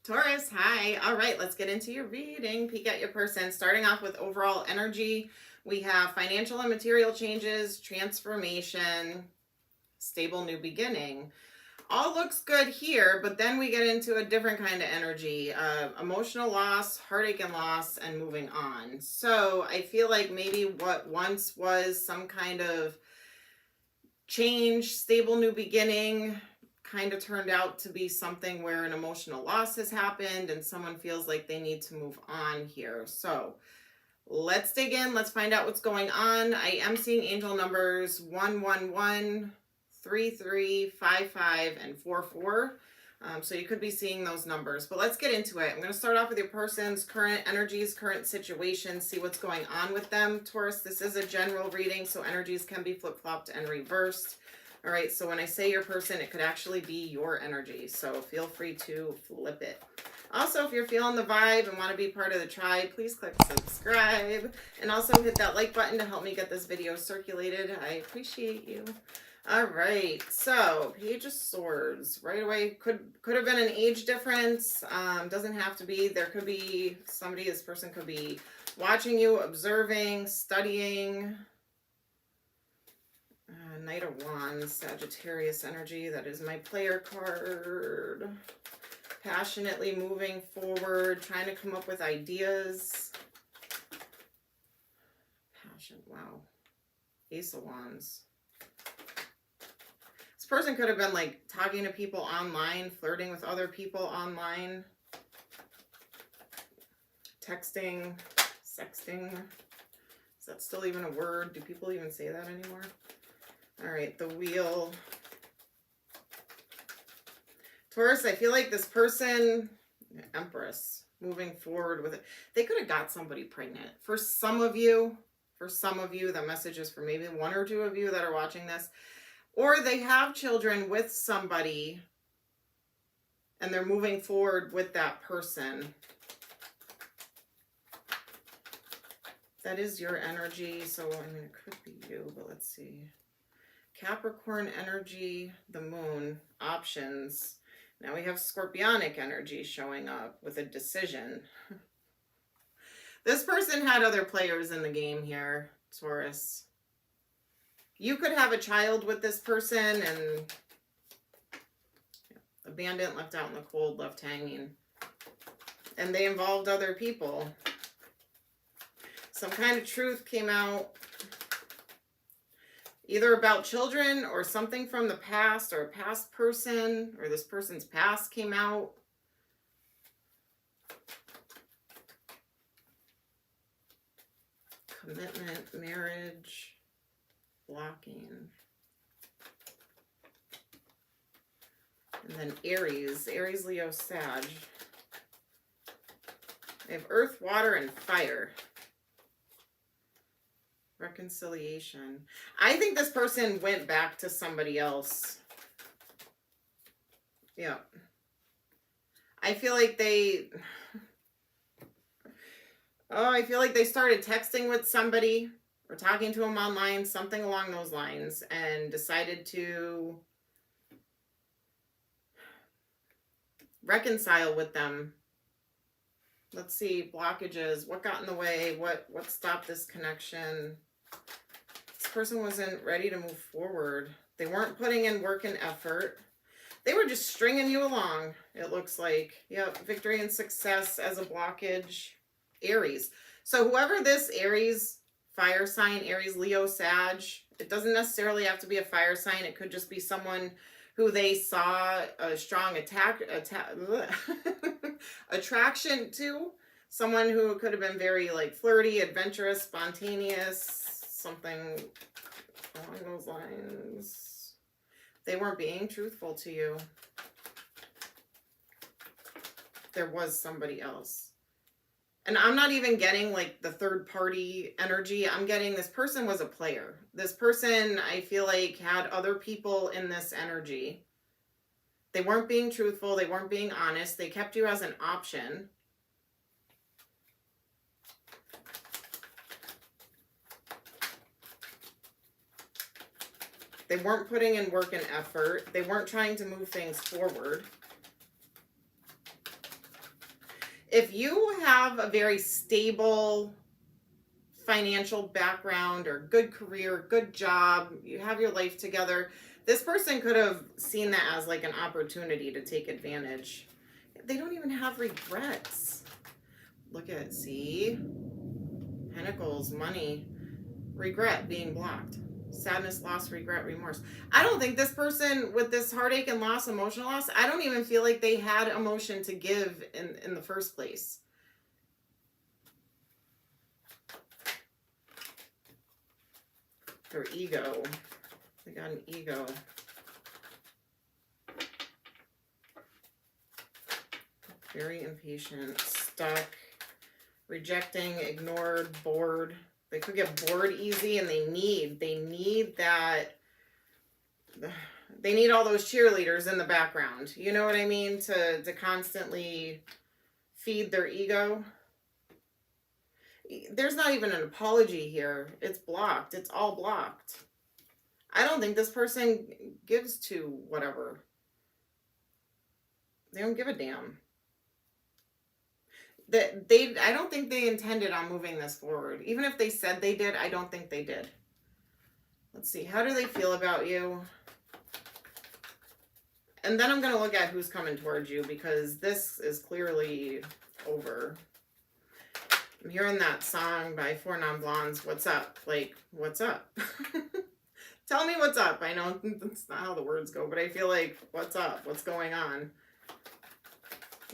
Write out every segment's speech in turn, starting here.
Taurus, hi. All right, let's get into your reading. Peek at your person. Starting off with overall energy, we have financial and material changes, transformation, stable new beginning. All looks good here, but then we get into a different kind of energy. Emotional loss, heartache and loss, and moving on. So I feel like maybe what once was some kind of change, stable new beginning, kind of turned out to be something where an emotional loss has happened and someone feels like they need to move on here. So let's dig in. Let's find out what's going on. I am seeing angel numbers 111, 33, 55, and 44. So you could be seeing those numbers, but let's get into it. I'm going to start off with your person's current energies, current situation, see what's going on with them. Taurus, this is a general reading, so energies can be flip-flopped and reversed. All right, so when I say your person, it could actually be your energy, so feel free to flip it. Also, if you're feeling the vibe and want to be part of the tribe, please click subscribe, and also hit that like button to help me get this video circulated. I appreciate you. All right, so Page of Swords. Right away, could have been an age difference. Doesn't have to be. There could be somebody, this person could be watching you, observing, studying. Knight of Wands, Sagittarius energy. That is my player card. Passionately moving forward, trying to come up with ideas. Passion, wow. Ace of Wands. This person could have been like talking to people online, flirting with other people online. Texting, sexting. Is that still even a word? Do people even say that anymore? All right, the Wheel. Taurus, I feel like this person, Empress, moving forward with it. They could have got somebody pregnant. For some of you, the message is for maybe one or two of you that are watching this. Or they have children with somebody and they're moving forward with that person. That is your energy. So, I mean, it could be you, but let's see. Capricorn energy, the moon, options. Now we have Scorpionic energy showing up with a decision. This person had other players in the game here, Taurus. You could have a child with this person and abandoned, left out in the cold, left hanging. And they involved other people. Some kind of truth came out. Either about children or something from the past or a past person, or this person's past came out. Commitment, marriage, blocking. And then Aries, Leo, Sag. They have earth, water, and fire. Reconciliation. I think this person went back to somebody else. Yeah. I feel like they... I feel like they started texting with somebody or talking to them online, something along those lines, and decided to reconcile with them. Let's see, blockages. What got in the way? What stopped this connection? This person wasn't ready to move forward. They weren't putting in work and effort. They were just stringing you along, it looks like. Yep, victory and success as a blockage. Aries. So whoever this Aries, fire sign, Aries, Leo, Sag, it doesn't necessarily have to be a fire sign. It could just be someone who they saw a strong attraction to. Someone who could have been very like flirty, adventurous, spontaneous, something along those lines. They weren't being truthful to you. There was somebody else. And I'm not even getting like the third party energy. I'm getting this person was a player. This person, I feel like, had other people in this energy. They weren't being truthful. They weren't being honest. They kept you as an option. They weren't putting in work and effort. They weren't trying to move things forward. If you have a very stable financial background or good career, good job, you have your life together, this person could have seen that as like an opportunity to take advantage. They don't even have regrets. Look at, see? Pentacles, money, regret, being blocked. Sadness, loss, regret, remorse. I don't think this person with this heartache and loss, emotional loss, I don't even feel like they had emotion to give in the first place. Their ego. They got an ego. Very impatient, stuck, rejecting, ignored, bored. They could get bored easy, and they need that, they need all those cheerleaders in the background. You know what I mean? To constantly feed their ego. There's not even an apology here. It's blocked. It's all blocked. I don't think this person gives to whatever. They don't give a damn. I don't think they intended on moving this forward. Even if they said they did, I don't think they did. Let's see. How do they feel about you? And then I'm going to look at who's coming towards you, because this is clearly over. I'm hearing that song by Four Non Blondes, What's Up? Like, what's up? Tell me what's up. I know that's not how the words go, but I feel like, what's up? What's going on?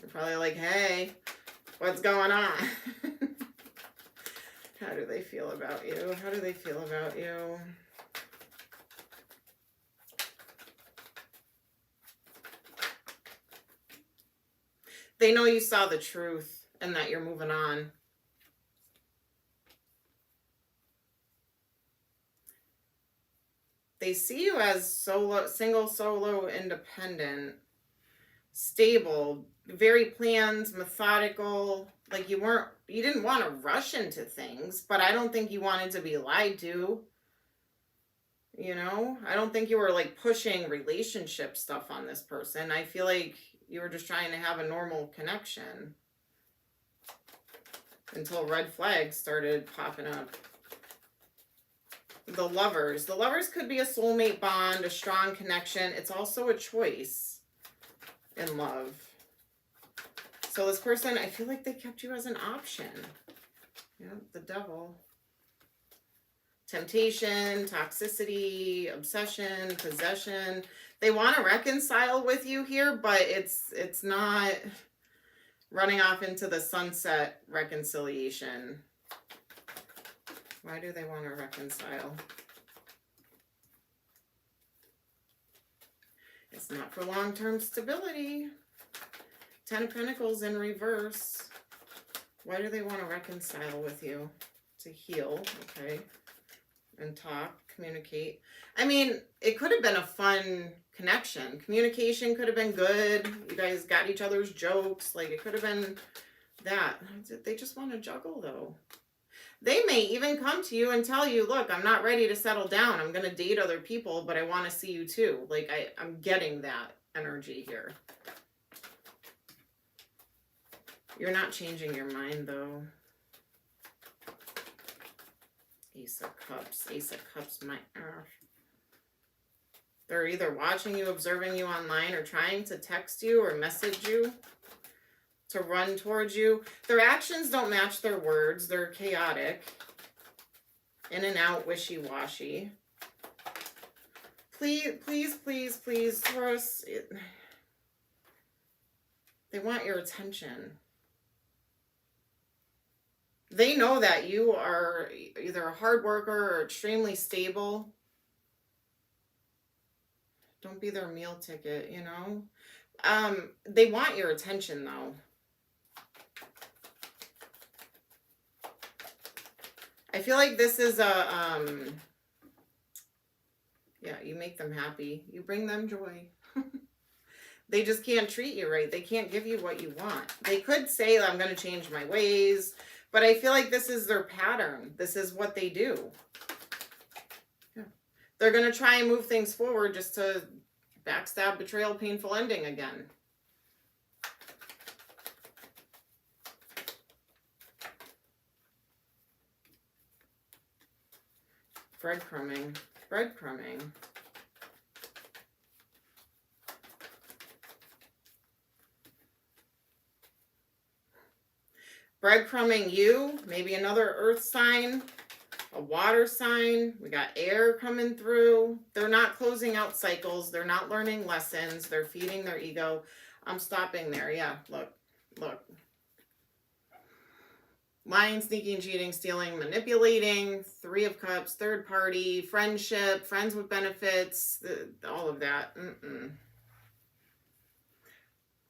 You're probably like, hey, what's going on? How do they feel about you? How do they feel about you? They know you saw the truth and that you're moving on. They see you as single, solo, independent, stable, very planned, methodical. Like you didn't want to rush into things, but I don't think you wanted to be lied to. You know, I don't think you were like pushing relationship stuff on this person. I feel like you were just trying to have a normal connection until red flags started popping up. The lovers. The lovers could be a soulmate bond, a strong connection. It's also a choice in love. So this person, I feel like they kept you as an option. Yeah, the devil. Temptation, toxicity, obsession, possession. They want to reconcile with you here, but it's not running off into the sunset reconciliation. Why do they want to reconcile? It's not for long-term stability. Ten of Pentacles in reverse. Why do they want to reconcile with you? To heal, okay. And talk, communicate. I mean, it could have been a fun connection. Communication could have been good. You guys got each other's jokes. Like, it could have been that. They just want to juggle, though. They may even come to you and tell you, look, I'm not ready to settle down. I'm going to date other people, but I want to see you too. Like, I'm getting that energy here. You're not changing your mind, though. Ace of Cups. Ace of Cups, my earth. They're either watching you, observing you online, or trying to text you or message you to run towards you. Their actions don't match their words. They're chaotic. In and out, wishy-washy. Please, please, please, please, Taurus. They want your attention. They know that you are either a hard worker or extremely stable. Don't be their meal ticket, you know? They want your attention, though. I feel like this is a, yeah, you make them happy. You bring them joy. They just can't treat you right. They can't give you what you want. They could say, I'm going to change my ways, but I feel like this is their pattern. This is what they do. Yeah. They're going to try and move things forward just to backstab, betrayal, painful ending again. Breadcrumbing. Breadcrumbing. Breadcrumbing you, maybe another earth sign, a water sign. We got air coming through. They're not closing out cycles. They're not learning lessons. They're feeding their ego. I'm stopping there. Yeah, look, look. Lying, sneaking, cheating, stealing, manipulating, 3 of Cups, third party, friendship, friends with benefits, all of that.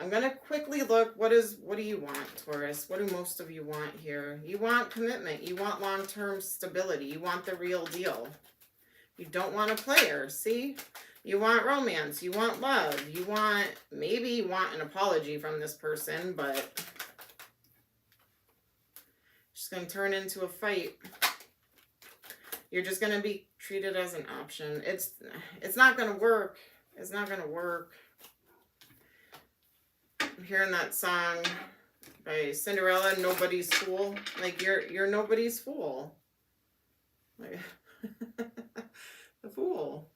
I'm going to quickly look. What do you want, Taurus? What do most of you want here? You want commitment. You want long-term stability. You want the real deal. You don't want a player. See? You want romance. You want love. You want, maybe you want an apology from this person, but it's going to turn into a fight. You're just going to be treated as an option. It's not going to work. It's not going to work. I'm hearing that song by Cinderella, Nobody's Fool. Like, you're nobody's fool. Like, the fool.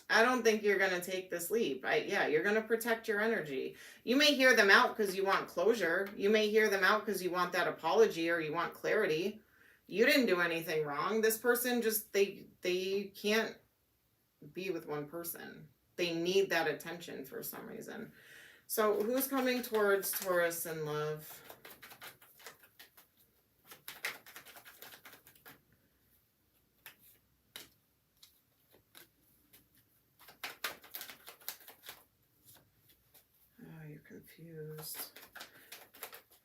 I don't think you're going to take this leap. Yeah, you're going to protect your energy. You may hear them out because you want closure. You may hear them out because you want that apology or you want clarity. You didn't do anything wrong. This person just, they can't be with one person. They need that attention for some reason. So who's coming towards Taurus in love? Oh, you're confused.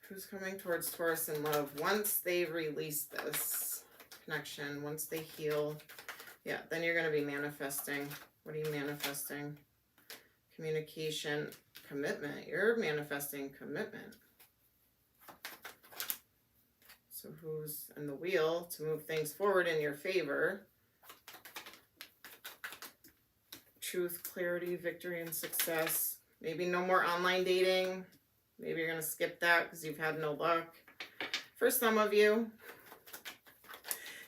Who's coming towards Taurus in love? Once they release this connection, once they heal, yeah, then you're going to be manifesting. What are you manifesting? Communication. Commitment. You're manifesting commitment. So who's in the wheel to move things forward in your favor? Truth, clarity, victory, and success. Maybe no more online dating. Maybe you're going to skip that because you've had no luck. For some of you,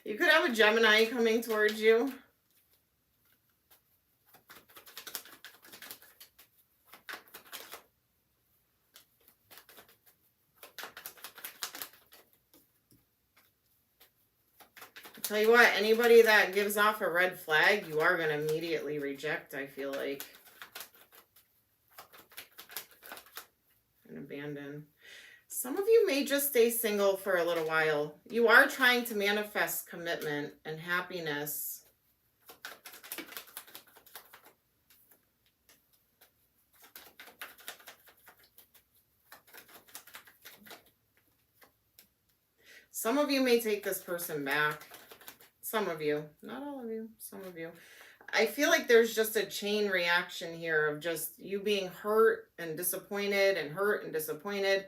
you could have a Gemini coming towards you. Tell you what, anybody that gives off a red flag, you are going to immediately reject, I feel like. And abandon. Some of you may just stay single for a little while. You are trying to manifest commitment and happiness. Some of you may take this person back. Some of you, not all of you, some of you. I feel like there's just a chain reaction here of just you being hurt and disappointed and hurt and disappointed.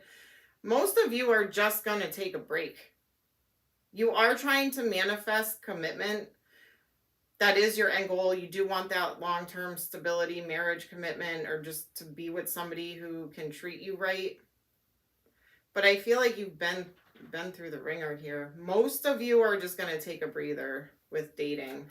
Most of you are just going to take a break. You are trying to manifest commitment. That is your end goal. You do want that long-term stability, marriage commitment, or just to be with somebody who can treat you right. But I feel like you've been through the ringer here. Most of you are just going to take a breather with dating.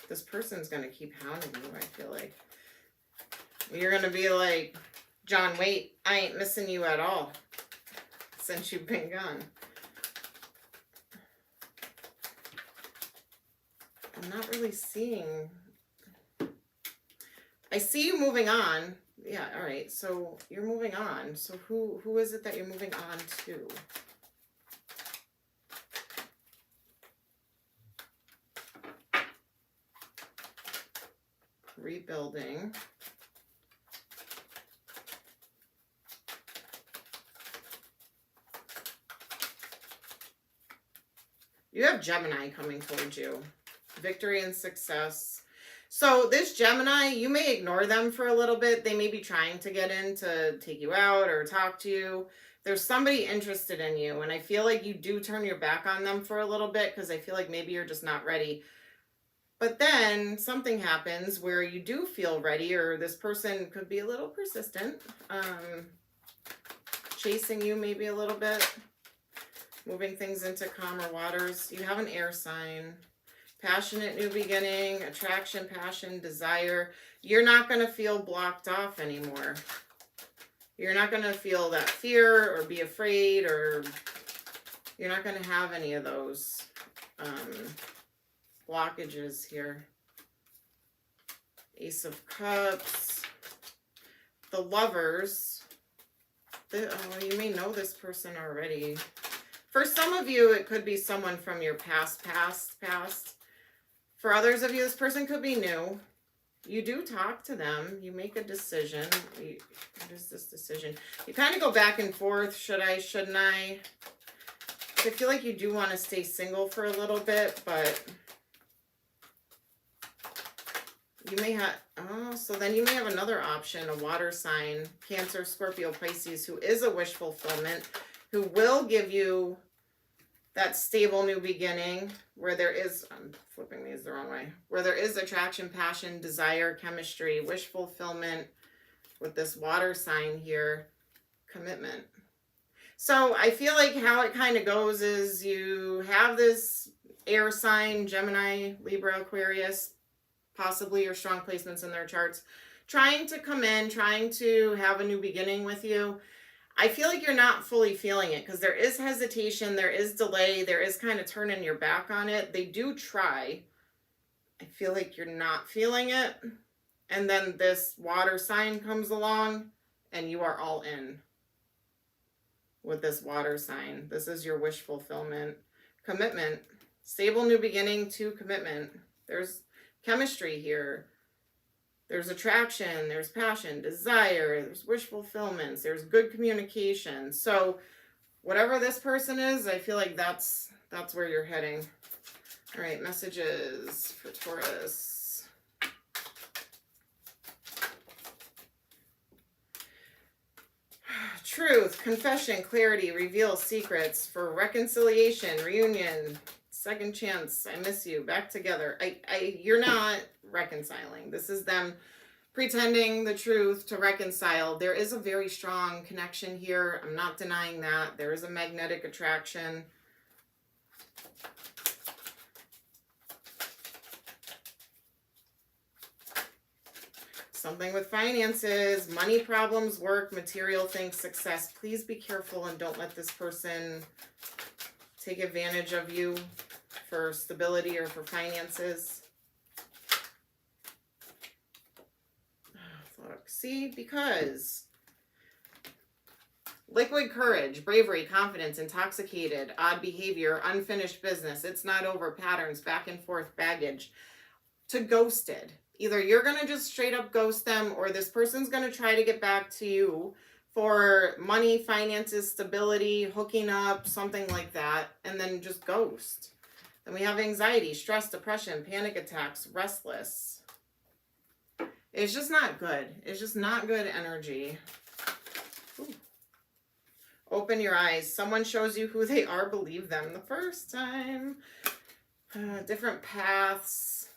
This person's going to keep hounding you, I feel like. You're going to be like, John, wait, I ain't missing you at all since you've been gone. I'm not really seeing. I see you moving on. Yeah, all right. So you're moving on. So who is it that you're moving on to? Rebuilding. You have Gemini coming towards you. Victory and success. So this Gemini, you may ignore them for a little bit. They may be trying to get in to take you out or talk to you. There's somebody interested in you, and I feel like you do turn your back on them for a little bit because I feel like maybe you're just not ready. But then something happens where you do feel ready, or this person could be a little persistent, chasing you maybe a little bit, moving things into calmer waters. You have an air sign. Passionate new beginning, attraction, passion, desire. You're not going to feel blocked off anymore. You're not going to feel that fear or be afraid, or you're not going to have any of those blockages here. Ace of Cups. The Lovers. You may know this person already. For some of you, it could be someone from your past. For others of you, this person could be new. You do talk to them. You make a decision. What is this decision? You kind of go back and forth. Should I? Shouldn't I? I feel like you do want to stay single for a little bit, but you may have, so then you may have another option, a water sign, Cancer, Scorpio, Pisces, who is a wish fulfillment, who will give you that stable new beginning where there is, I'm flipping these the wrong way, where there is attraction, passion, desire, chemistry, wish fulfillment with this water sign here, commitment. So I feel like how it kind of goes is you have this air sign, Gemini, Libra, Aquarius, possibly your strong placements in their charts, trying to come in, trying to have a new beginning with you. I feel like you're not fully feeling it because there is hesitation, there is delay, there is kind of turning your back on it. They do try. I feel like you're not feeling it. And then this water sign comes along and you are all in with this water sign. This is your wish fulfillment. Commitment. Stable new beginning to commitment. There's chemistry here. There's attraction, there's passion, desire, there's wish fulfillments, there's good communication. So whatever this person is, I feel like that's where you're heading. All right, messages for Taurus. Truth, confession, clarity, reveal secrets for reconciliation, reunion, second chance, I miss you, back together. You're not reconciling. This is them pretending the truth to reconcile. There is a very strong connection here. I'm not denying that. There is a magnetic attraction. Something with finances, money problems, work, material things, success. Please be careful and don't let this person take advantage of you for stability or for finances. Look, see, because liquid courage, bravery, confidence, intoxicated, odd behavior, unfinished business, it's not over, patterns, back and forth, baggage, to ghosted. Either you're going to just straight up ghost them, or this person's going to try to get back to you for money, finances, stability, hooking up, something like that, and then just ghost. Then we have anxiety, stress, depression, panic attacks, restless. It's just not good. It's just not good energy. Ooh. Open your eyes. Someone shows you who they are, believe them the first time. Different paths.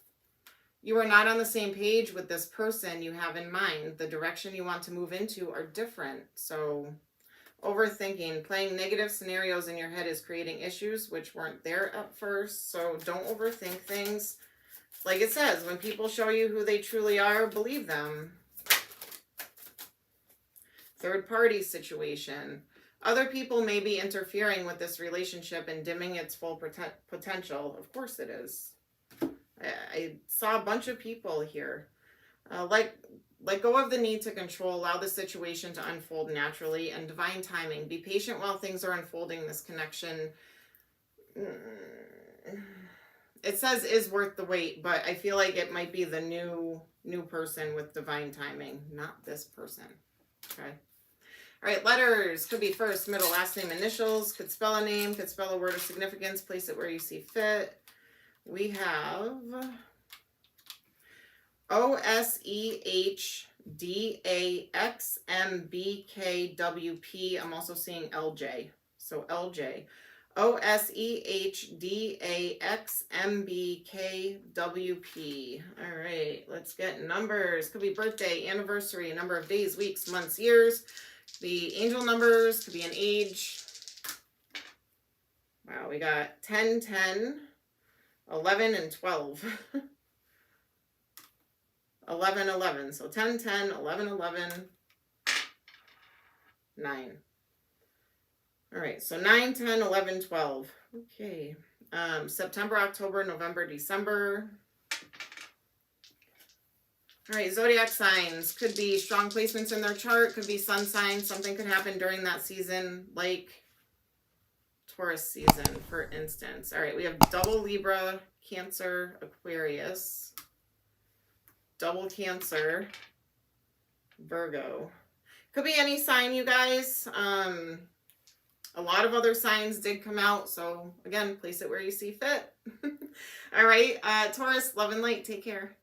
You are not on the same page with this person you have in mind. The direction you want to move into are different. So overthinking, playing negative scenarios in your head is creating issues which weren't there at first. So don't overthink things. Like it says, when people show you who they truly are, believe them. Third party situation. Other people may be interfering with this relationship and dimming its full potential. Of course it is. I saw a bunch of people here. Let go of the need to control. Allow the situation to unfold naturally, and divine timing. Be patient while things are unfolding. This connection, it says, is worth the wait, but I feel like it might be the new person with divine timing, not this person. Okay. All right, letters. Could be first, middle, last name, initials. Could spell a name. Could spell a word of significance. Place it where you see fit. We have OSEHDAXMBKWP. I'm also seeing LJ. So LJ. OSEHDAXMBKWP. All right, let's get numbers. Could be birthday, anniversary, number of days, weeks, months, years. The angel numbers could be an age. Wow, we got 10, 10, 11, and 12. 11, 11. So 10, 10, 11, 11, 9. All right, so 9, 10, 11, 12. Okay. September, October, November, December. All right, zodiac signs. Could be strong placements in their chart. Could be sun signs. Something could happen during that season, like Taurus season, for instance. All right, we have double Libra, Cancer, Aquarius. Double Cancer, Virgo. Could be any sign, you guys. A lot of other signs did come out. So again, place it where you see fit. All right, Taurus, love and light. Take care.